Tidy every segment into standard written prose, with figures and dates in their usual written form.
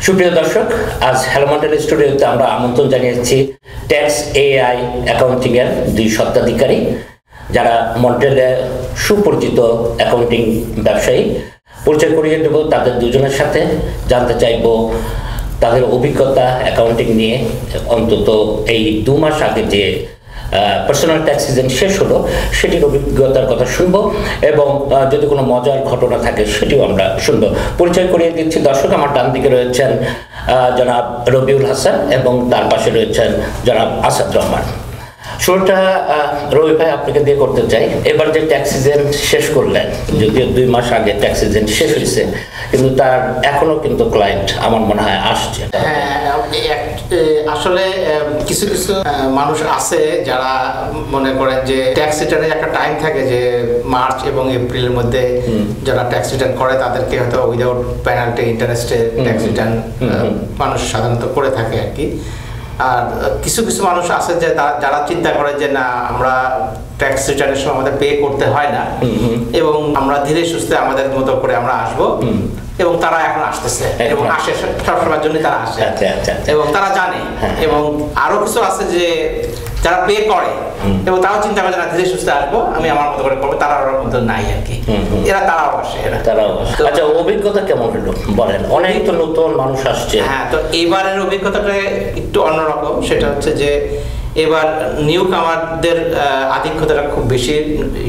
সুপ্রিয় দর্শক, আজ হ্যালো মডেল স্টুডিওতে আমরা আমন্ত্রণ জানিয়েছি ট্যাক্স এআই অ্যাকাউন্টিং এর দুই স্বত্বাধিকারী যারা মডেলে সুপরিচিত অ্যাকাউন্টিং ব্যবসায়ী। পরিচয় করিয়ে দেব তাদের দুজনের সাথে, জানতে চাইব তাদের অভিজ্ঞতা অ্যাকাউন্টিং নিয়ে। অন্তত এই 2 মাস আগে যে পার্সোনাল ট্যাক্স সিজন শেষ হলো সেটির অভিজ্ঞতার কথা শুনবো এবং যদি কোনো মজার ঘটনা থাকে সেটিও আমরা শুনবো। পরিচয় করিয়ে দিচ্ছি দর্শক, আমার ডান দিকে রয়েছেন জনাব রবিউল হাসান এবং তার পাশে রয়েছেন জনাব আসাদ রহমান। শুরুটা রবি ভাই আপনাকে দিয়ে করতে চাই। এবার যে ট্যাক্স সিজন শেষ করলেন, যদিও 2 মাস আগে ট্যাক্স সিজন শেষ হয়েছে, কিন্তু তার এখনো কিন্তু ক্লায়েন্ট আমার মনে হয় আসছে। হ্যাঁ, আসলে কিছু কিছু মানুষ আছে যারা মনে করেন যে ট্যাক্স রিটার্নের একটা টাইম থাকে যে মার্চ এবং এপ্রিলের মধ্যে যারা ট্যাক্স রিটার্ন করে তাদেরকে হয়তো উইদাউট পেনাল্টি ইন্টারেস্টে ট্যাক্স রিটার্ন মানুষ সাধারণত করে থাকে আর কি। আর কিছু কিছু মানুষ আছে যে যারা চিন্তা করে যে না, আমরা ট্যাক্স রিটার্নের সময় আমাদের পে করতে হয় না এবং আমরা ধীরে সুস্থে আমাদের মতো করে আমরা আসবো, এবং তারা এখন আসতেছে এবং আসে সবসময়ের জন্য তারা আসে এবং তারা জানে। এবং আরো কিছু আছে যে যারা পে করে এবং তারাও চিন্তা করে না ধীরে সুস্থে আসবো, আমি আমার মতো করে করবো, তারা ওর মতো নাই আর কি। তারাও আসে। আচ্ছা, অভিজ্ঞতা কেমন হলো বলেন? অনেক তো নতুন মানুষ আসছে। হ্যাঁ, তো এবারের অভিজ্ঞতাটা একটু অন্যরকম। সেটা হচ্ছে যে এবার নিউ কামারদের আধিক্যতাটা খুব বেশি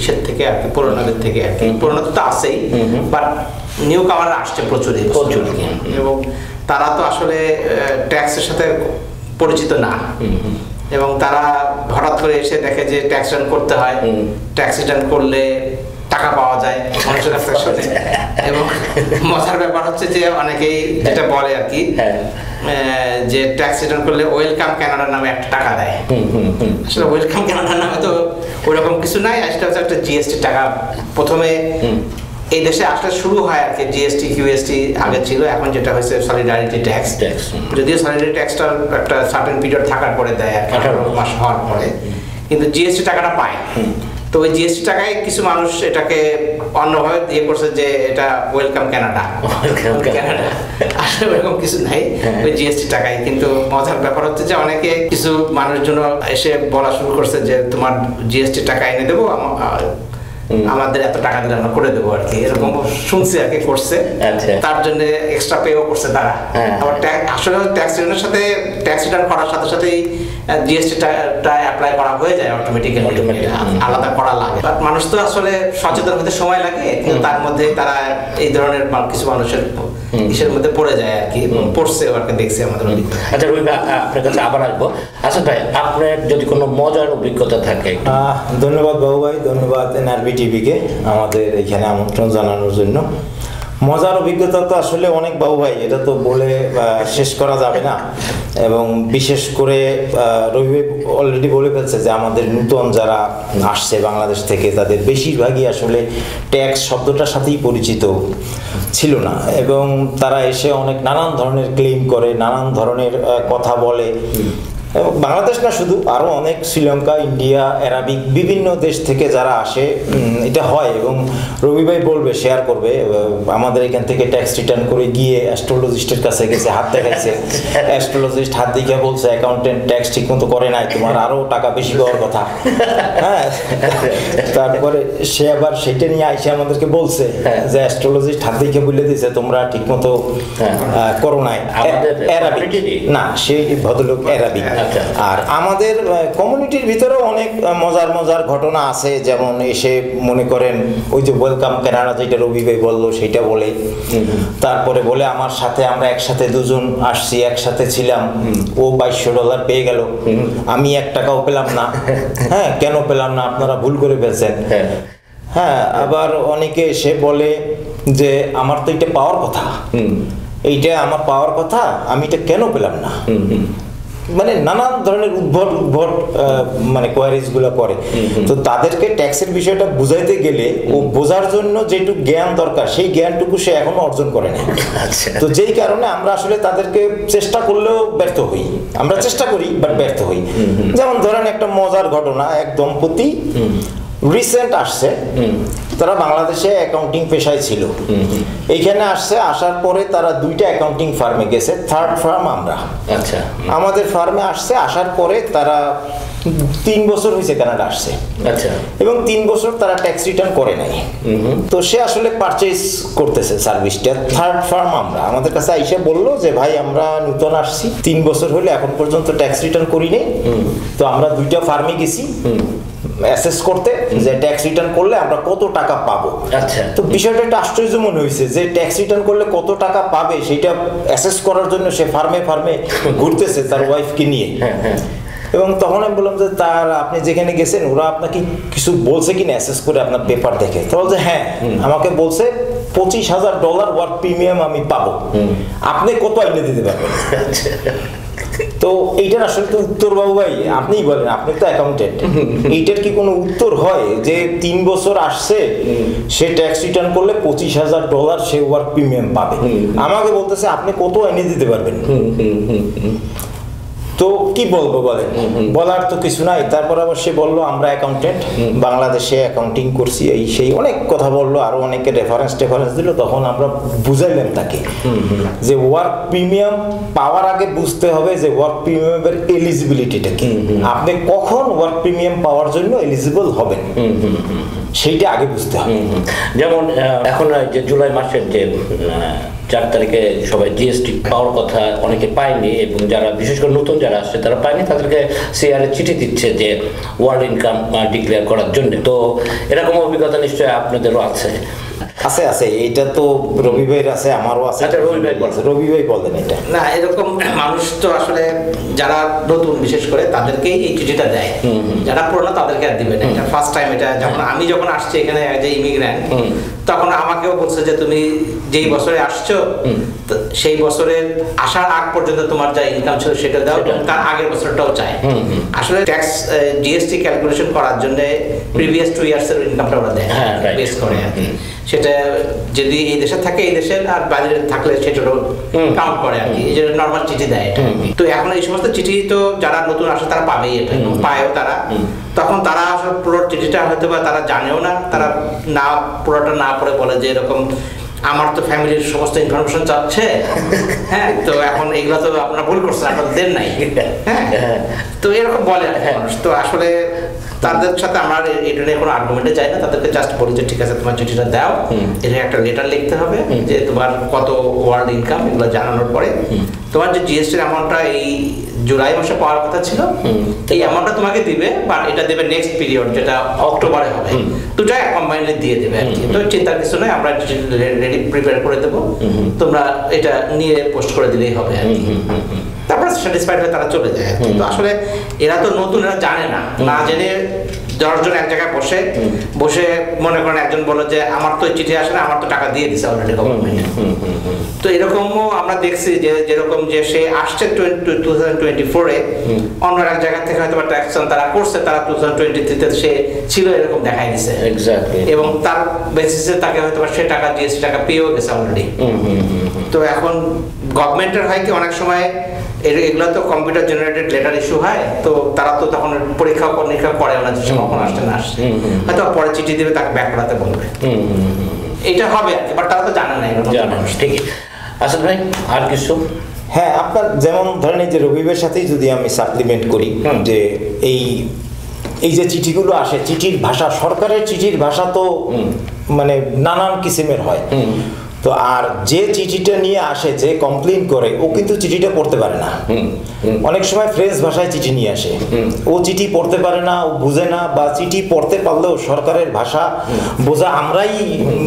ইসের থেকে আর কি, পুরোনোদের থেকে আর কি। পুরোনো তো আছেই, বাট নিউ কামার আসছে প্রচুর, এবং তারা তো আসলে ট্যাক্সের সাথে পরিচিত না এবং তারা হঠাৎ করে এসে দেখে যে ট্যাক্স রিটার্ন করতে হয়, ট্যাক্স রিটার্ন করলে টাকা পাওয়া যায় মানুষের কাছ থেকে শুনে। এবং মজার ব্যাপার হচ্ছে যে অনেকেই যেটা বলে আর কি যে ট্যাক্স রিটার্ন করলে ওয়েলকাম কানাডা নামে একটা টাকা দেয়। আসলে ওয়েলকাম কানাডা নামে তো ওইরকম কিছু নাই। আসলে হচ্ছে একটা জিএসটি টাকা প্রথমে এই দেশে আসলে শুরু হয় আর কি। জিএসটি কিউএসটি আগে ছিল, এখন যেটা হয়েছে সলিডারিটি ট্যাক্স। যদিও সলিডারিটি ট্যাক্সটা একটা সার্টেন পিরিয়ড থাকার পরে দেয়, 18 মাস হওয়ার পরে, কিন্তু জিএসটি টাকাটা পায়। তো ওই জিএসটি টাকায় কিছু মানুষ এটাকে অন্যভাবে দিয়ে করছে যে এটা ওয়েলকাম কানাডা। আসলে এরকম কিছু নাই, ওই জিএসটি টাকায়। কিন্তু মজার ব্যাপার হচ্ছে যে অনেকে কিছু মানুষজন এসে বলা শুরু করছে যে তোমার জিএসটি টাকা এনে দেবো, আমাদের এত টাকা দিলে আমরা করে দেবো আর কি। এরকম শুনছি আর কি করছে, তার জন্য এক্সট্রা পেও করছে তারা। আবার আসলে ট্যাক্স রিটার্নের সাথে ট্যাক্স রিটার্ন করার সাথে সাথেই জিএসটিটা অ্যাপ্লাই করা হয়ে যায় অটোমেটিক্যালি, আলাদা করা লাগে। বাট মানুষ তো আসলে সচেতন হতে সময় লাগে, কিন্তু তার মধ্যে তারা এই ধরনের কিছু মানুষের ইসের মধ্যে পড়ে যায় আর কি, পড়ছে আর কি, দেখছি আমাদের। আচ্ছা রবি ভাই, আপনার কাছে আবার আসবো। আচ্ছা ভাই, আপনার যদি কোনো মজার অভিজ্ঞতা থাকে। ধন্যবাদ বাবু ভাই, ধন্যবাদ এনআরবি টিভিকে আমাদের এখানে আমন্ত্রণ জানানোর জন্য। মজার অভিজ্ঞতা তো আসলে অনেক বাবু ভাই, এটা তো বলে শেষ করা যাবে না। এবং বিশেষ করে রবি ভাই অলরেডি বলে ফেলছে যে আমাদের নতুন যারা আসছে বাংলাদেশ থেকে, তাদের বেশিরভাগই আসলে ট্যাক্স শব্দটার সাথেই পরিচিত ছিল না, এবং তারা এসে অনেক নানান ধরনের ক্লেম করে, নানান ধরনের কথা বলে। বাংলাদেশ না শুধু, আরও অনেক শ্রীলঙ্কা, ইন্ডিয়া, অ্যারাবিক বিভিন্ন দেশ থেকে যারা আসে এটা হয়। এবং রবি ভাই বলবে, শেয়ার করবে, আমাদের এখান থেকে ট্যাক্স রিটার্ন করে গিয়ে অ্যাস্ট্রোলজিস্টের কাছে গেছে, হাত দেখাইছে। অ্যাস্ট্রোলজিস্ট হাত দিকে বলছে অ্যাকাউন্টেন্ট ট্যাক্স ঠিক মতো করে নাই, তোমার আরও টাকা বেশি পাওয়ার কথা। হ্যাঁ, তারপরে সে আবার সেটা নিয়ে আইসে আমাদেরকে বলছে যে অ্যাস্ট্রোলজিস্ট হাত দিকে বলে দিয়েছে তোমরা ঠিক মতো করো নাই। অ্যারাবিক না, সেই ভদ্রলোক অ্যারাবিক। আর আমাদের কমিউনিটির ভিতরেও অনেক মজার মজার ঘটনা আছে, যেমন এসে মনে করেন ওই যে ওয়েলকাম কানাডা যেটা রবি ভাই বললো সেটা বলে, তারপরে বলে আমার সাথে আমরা একসাথে দুজন আসছি, একসাথে ছিলাম, ও $2200 পেয়ে গেল, আমি 1 টাকাও পেলাম না। হ্যাঁ, কেন পেলাম না? আপনারা ভুল করে ফেলছেন। হ্যাঁ, আবার অনেকে এসে বলে যে আমার তো এটা পাওয়ার কথা, এইটা আমার পাওয়ার কথা, আমি এটা কেন পেলাম না। মানে নানান ধরনের উদ্ভট মানে কোয়ারিজ গুলো করে। তো তাদেরকে ট্যাক্সের বিষয়টা বুঝাইতে গেলে ও বোঝার জন্য যেটুকু জ্ঞান দরকার সেই জ্ঞানটুকু সে এখনো অর্জন করে না। তো যেই কারণে আমরা আসলে তাদেরকে চেষ্টা করলেও ব্যর্থ হই। আমরা চেষ্টা করি বাট ব্যর্থ হই। যেমন ধরেন একটা মজার ঘটনা, এক দম্পতি রিসেন্ট আসছে, তারা বাংলাদেশে অ্যাকাউন্টিং পেশায় ছিল, এইখানে আসছে, আসার পরে তারা 2টা অ্যাকাউন্টিং ফার্মে গেছে, থার্ড ফার্ম আমরা। আচ্ছা, আমাদের ফার্মে আসছে, আসার পরে তারা 3 বছর হয়েছে কানাডা আসছে। আচ্ছা, এবং 3 বছর তারা ট্যাক্স রিটার্ন করে নাই। তো সে আসলে পারচেজ করতেছে সার্ভিসটা, থার্ড ফার্ম আমরা। আমাদের কাছে আইসা বললো যে ভাই আমরা নতুন আসছি, 3 বছর হলে এখন পর্যন্ত ট্যাক্স রিটার্ন করি নাই। তো আমরা 2টা ফার্মে গেছি অ্যাসেস করতে যে ট্যাক্স রিটার্ন করলে আমরা কত টাকা পাবো। আচ্ছা, তো বিষয়টা একটা আশ্চর্য মনে হয়েছে যে ট্যাক্স রিটার্ন করলে কত টাকা পাবে সেটা অ্যাসেস করার জন্য সে ফার্মে ফার্মে ঘুরতেছে তার ওয়াইফকে নিয়ে। এবং তখন আমি বললাম যে তার আপনি যেখানে গেছেন ওরা আপনাকে কিছু বলছে কিনা অ্যাসেস করে আপনার পেপার দেখে? তো বলছে হ্যাঁ, আমাকে বলছে $25,000 ওয়ার্ক প্রিমিয়াম আমি পাবো, আপনি কত আইনে দিতে পারবেন? তো এইটার আসলে তো উত্তর বাবু ভাই আপনিই বলেন, আপনি তো অ্যাকাউন্টেন্ট, এইটার কি কোনো উত্তর হয় যে 3 বছর আসছে সে ট্যাক্স রিটার্ন করলে $25,000 সে ওয়ার্ক প্রিমিয়াম পাবে? আমাকে বলতেছে আপনি কত এনে দিতে পারবেন? তো কি বলবো বলেন, বলার তো কিছু নাই। তারপর আবার সে বললো আমরা অ্যাকাউন্টেন্ট, বাংলাদেশে অ্যাকাউন্টিং করছি, এই সেই অনেক কথা বললো, আরো অনেকে রেফারেন্স দিল। তখন আমরা বুঝাইলাম তাকে যে ওয়ার্ক প্রিমিয়াম পাওয়ার আগে বুঝতে হবে যে ওয়ার্ক প্রিমিয়ামের এলিজিবিলিটিটা কি, আপনি কখন ওয়ার্ক প্রিমিয়াম পাওয়ার জন্য এলিজিবল হবেন সেইটা আগে বুঝতে হবে। যেমন এখন যে জুলাই মাসের যে 4 তারিখে সবাই জিএসটি পাওয়ার কথা অনেকে পায়নি, এবং যারা বিশেষ করে নতুন যারা আসছে তারা পায়নি, তাদেরকে সিআরএ চিঠি দিচ্ছে যে ওয়ার্ল্ড ইনকাম ডিক্লেয়ার করার জন্য। তো এরকম অভিজ্ঞতা নিশ্চয়ই আপনাদেরও আছে। আছে আছে, এটা তো রবি ভাইয়ের আছে, আমারও আছে। আচ্ছা, রবি ভাই বলেন এটা। না, এরকম মানুষ তো আসলে যারা নতুন বিশেষ করে তাদেরকেই এই চিঠিটা দেয়, যারা পুরনো তাদেরকে আর দিবে না। এটা ফার্স্ট টাইম। এটা যখন আসছি এখানে যে ইমিগ্রেন্ট, তখন আমাকেও বলছে যে তুমি যেই বছরে আসছো সেই বছরের আসার আগ পর্যন্ত তোমার যা ইনকাম ছিল সেটা দাও, তার আগের বছরটাও চায়। আসলে ট্যাক্স জিএসটি ক্যালকুলেশন করার জন্য প্রিভিয়াস 2 ইয়ার্স এর ইনকামটা ওরা দেয়, বেস করে আর কি। সেটা যদি এই দেশে থাকে এই দেশের, আর বাইরে থাকলে সেটারও কাউন্ট করে আর কি। এই যে নর্মাল চিঠি দেয় এটা। তো এখন এই সমস্ত চিঠি তো যারা নতুন আসে তারা পাবেই, এটা পায়ও তারা। তখন তারা আসলে পুরো চিঠিটা হয়তো বা তারা জানেও না, তারা না পুরোটা না পড়ে বলে যে এরকম আমার তো ফ্যামিলির সমস্ত ইনফরমেশন চাচ্ছে, হ্যাঁ, তো এখন এগুলো তো আপনারা ভুল করছেন, আপনারা দেন নাই, হ্যাঁ, তো এরকম বলে মানুষ। তো আসলে তাদের সাথে আমার এটা নিয়ে কোনো আর্গুমেন্টে যাই না, তাদেরকে জাস্ট বলি যে ঠিক আছে তোমার চিঠিটা দাও, এটা একটা লেটার লিখতে হবে যে তোমার কত ওয়ার্ল্ড ইনকাম, এগুলো জানানোর পরে তোমার যে জিএসটির অ্যামাউন্টটা এই জুলাই মাসে পাওয়ার কথা ছিল এই অ্যামাউন্টটা তোমাকে দিবে, বাট এটা দেবে নেক্সট পিরিয়ড যেটা অক্টোবরে হবে, দুটা কম্বাইনলি দিয়ে দেবে আর কি। তো চিন্তার কিছু নয়, আমরা রেডি প্রিপেয়ার করে দেবো, তোমরা এটা নিয়ে পোস্ট করে দিলেই হবে আর কি। তারপরে স্যাটিসফাইড হয়ে তারা চলে যায়। তো আসলে এরা তো নতুন, এরা জানে না, না জেনে 10 জন এক জায়গায় বসে মনে করেন একজন বলে যে আমার তো চিঠি আসে না, আমার তো টাকা দিয়ে দিছে অলরেডি গভর্নমেন্ট। তো এরকমও আমরা দেখছি যে যেরকম যে সে আসছে 2024-এ অন্য এক জায়গা থেকে হয়তো ট্যাক্স তারা করছে, তারা 2023-তে সে ছিল এরকম দেখাই দিছে, এবং তার বেসিসে তাকে হয়তো সে টাকা জিএসটি টাকা পেয়েও গেছে অলরেডি। তো এখন গভর্নমেন্টের হয় কি অনেক সময় এগুলো তো কম্পিউটার জেনারেটেড লেটার ইস্যু হয়, তো তারা তো তখন পরীক্ষা করে না যে কখন আসছে না আসছে, হয়তো পরে চিঠি দেবে তাকে ব্যাক করাতে বলবে, এটা হবে আর কি। বাট তারা তো জানে না। ঠিকই। আচ্ছা ভাই, আর কিছু? হ্যাঁ, আপনার যেমন ধরেন এই যে রবিবার সাথেই যদি আমি সাপ্লিমেন্ট করি যে এই যে চিঠিগুলো আসে, চিঠির ভাষা, সরকারের চিঠির ভাষা তো মানে নানান কিসিমের হয়। তো আর যে চিঠিটা নিয়ে আসে, যে কমপ্লেইন করে, ও কিন্তু চিঠিটা পড়তে পারে না। অনেক সময় ফ্রেঞ্চ ভাষায় চিঠি নিয়ে আসে, ও চিঠি পড়তে পারে না, ও বুঝে না, বা চিঠি পড়তে পারলেও সরকারের ভাষা বোঝা আমরাই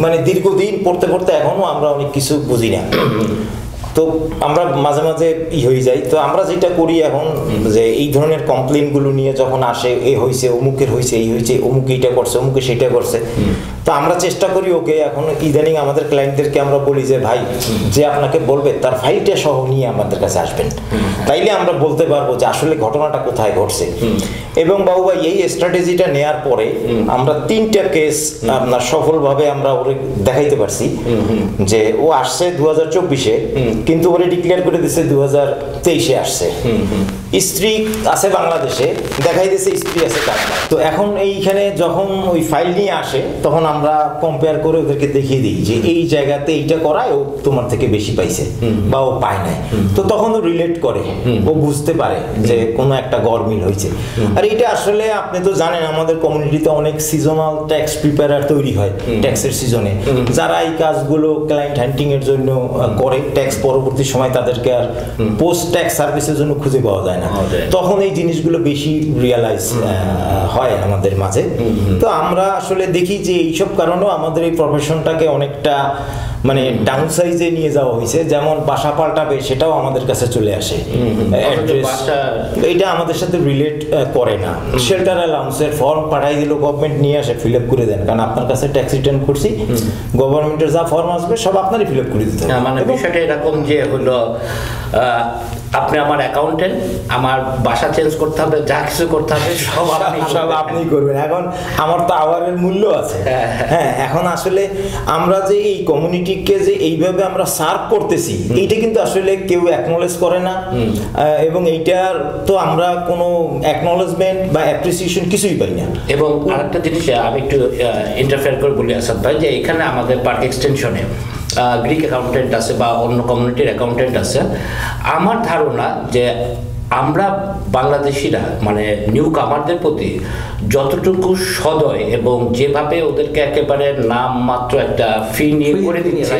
মানে দীর্ঘদিন পড়তে পড়তে এখনো আমরা অনেক কিছু বুঝি না। তো আমরা মাঝে মাঝে হয়ে যাই। তো আমরা যেটা করি এখন যে এই ধরনের কমপ্লেইনগুলো নিয়ে যখন আসে, এ হয়েছে, অমুকের হয়েছে, এই হয়েছে, অমুক এইটা করছে, অমুকে সেটা করছে, তো আমরা চেষ্টা করি ওকে এখন ইদানিং আমাদের ক্লায়েন্টদেরকে আমরা বলি যে ভাই যে আপনাকে বলবে তার ফাইলটা সহ নিয়ে আমাদের কাছে আসবেন, তাইলে আমরা বলতে পারবো যে আসলে ঘটনাটা কোথায় ঘটছে। এবং বাবু ভাই এই স্ট্র্যাটেজিটা নেয়ার পরে আমরা 3টা কেস আপনার সফলভাবে আমরা ওরে দেখাইতে পারছি যে ও আসছে 2024-এ, কিন্তু ওরে ডিক্লেয়ার করে দিছে 2023-এ আসছে। স্ত্রী আছে বাংলাদেশে, দেখাই দিয়েছে স্ত্রী আছে কানাডায়। তো এখন এইখানে যখন ওই ফাইল নিয়ে আসে তখন আমরা কম্পেয়ার করে ওদেরকে দেখিয়ে দিই যে এই জায়গাতে এইটা করায় ও তোমার থেকে বেশি পাইছে বা ও পায় নাই। তো তখন ও রিলেট করে, ও বুঝতে পারে যে কোনো একটা গরমিল হয়েছে। আর এটা আসলে আপনি তো জানেন আমাদের কমিউনিটিতে অনেক সিজনাল ট্যাক্স প্রিপেয়ারার তৈরি হয় ট্যাক্সের সিজনে, যারা এই কাজগুলো ক্লায়েন্ট হান্টিং এর জন্য করে, ট্যাক্স পরবর্তী সময় তাদেরকে আর পোস্ট ট্যাক্স সার্ভিসের জন্য খুঁজে পাওয়া যায় না, তখন এই জিনিসগুলো বেশি রিয়ালাইজ হয় আমাদের মাঝে। তো আমরা আসলে দেখি যে এইসব কারণেও আমাদের এই প্রফেশনটাকে অনেকটা মানে ডাউন সাইজে নিয়ে যাওয়া হয়েছে। যেমন বাসা পাল্টাবে সেটাও আমাদের কাছে চলে আসে, এইটা আমাদের সাথে রিলেট করে না। শেল্টার অ্যালাউন্সের ফর্ম পাঠাই দিল, গভর্নমেন্ট নিয়ে আসে ফিল আপ করে দেন, কারণ আপনার কাছে ট্যাক্স রিটার্ন করছি, গভর্নমেন্টের যা ফর্ম আসবে সব আপনারই ফিল আপ করে দিতে হবে। মানে বিষয়টা এরকম যে হলো আপনি আমার অ্যাকাউন্টেন্ট, আমার বাসা চেঞ্জ করতে হবে, যা কিছু করতে হবে সব আপনি করবেন। এখন আমার তো আওয়ারের মূল্য আছে। হ্যাঁ, এখন আসলে আমরা যে এই কমিউনিটিকে যে এইভাবে আমরা সার্ভ করতেছি, এইটা কিন্তু আসলে কেউ অ্যাকনোলেজ করে না, এবং এইটার তো আমরা কোনো অ্যাকনোলেজমেন্ট বা অ্যাপ্রিসিয়েশন কিছুই পাই না। এবং আরেকটা জিনিস আমি একটু ইন্টারফেয়ার করে বলি আসাদ ভাই, যে এখানে আমাদের পার্ক এক্সটেনশনে গ্রিক অ্যাকাউন্টেন্ট আছে বা অন্য কমিউনিটির অ্যাকাউন্টেন্ট আছে। আমার ধারণা যে আমরা বাংলাদেশিরা মানে নিউ কামারদের প্রতি যতটুকু সদয় এবং যেভাবে ওদেরকে একেবারে নাম মাত্র একটা ফি নিয়ে করে দিচ্ছে,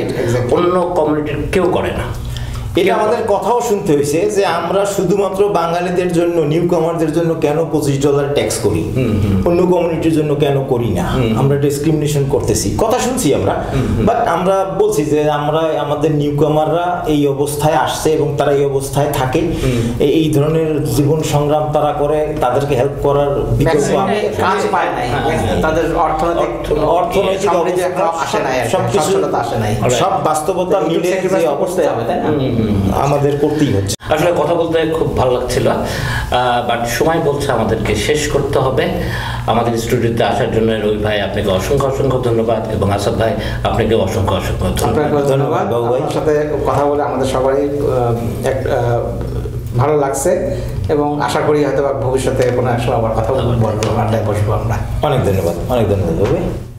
অন্য কমিউনিটির কেউ করে না। এটা আমাদের কথাও শুনতে হয়েছে যে আমরা শুধুমাত্র বাঙালিদের জন্য, নিউ কামারদের জন্য কেন $25 ট্যাক্স করি, অন্য কমিউনিটির জন্য কেন করি না, আমরা ডিসক্রিমিনেশন করতেছি, কথা শুনছি আমরা। বাট আমরা বলছি যে আমরা আমাদের নিউ কামাররা এই অবস্থায় আসছে এবং তারা এই অবস্থায় থাকে, এই ধরনের জীবন সংগ্রাম তারা করে, তাদেরকে হেল্প করার বিকল্প কাজ পায় নাই, তাদের অর্থনৈতিক অবস্থা সবকিছু আসে নাই, সব বাস্তবতা মিলে যে অবস্থা হবে তাই না, আমাদের করতেই হচ্ছে। আসলে কথা বলতে খুব ভালো লাগছিল, বাট সময় বলছে আমাদেরকে শেষ করতে হবে। আমাদের স্টুডিওতে আসার জন্য রবি ভাই আপনাকে অসংখ্য অসংখ্য ধন্যবাদ, এবং আসাদ ভাই আপনাকে অসংখ্য অসংখ্য ধন্যবাদ। আপনার সাথে কথা বলে আমাদের সবারই ভালো লাগছে, এবং আশা করি হয়তো ভবিষ্যতে কোনো এক সময় আবার কথা বলবো, আড্ডায় বসবো আমরা। অনেক ধন্যবাদ, অনেক ধন্যবাদ।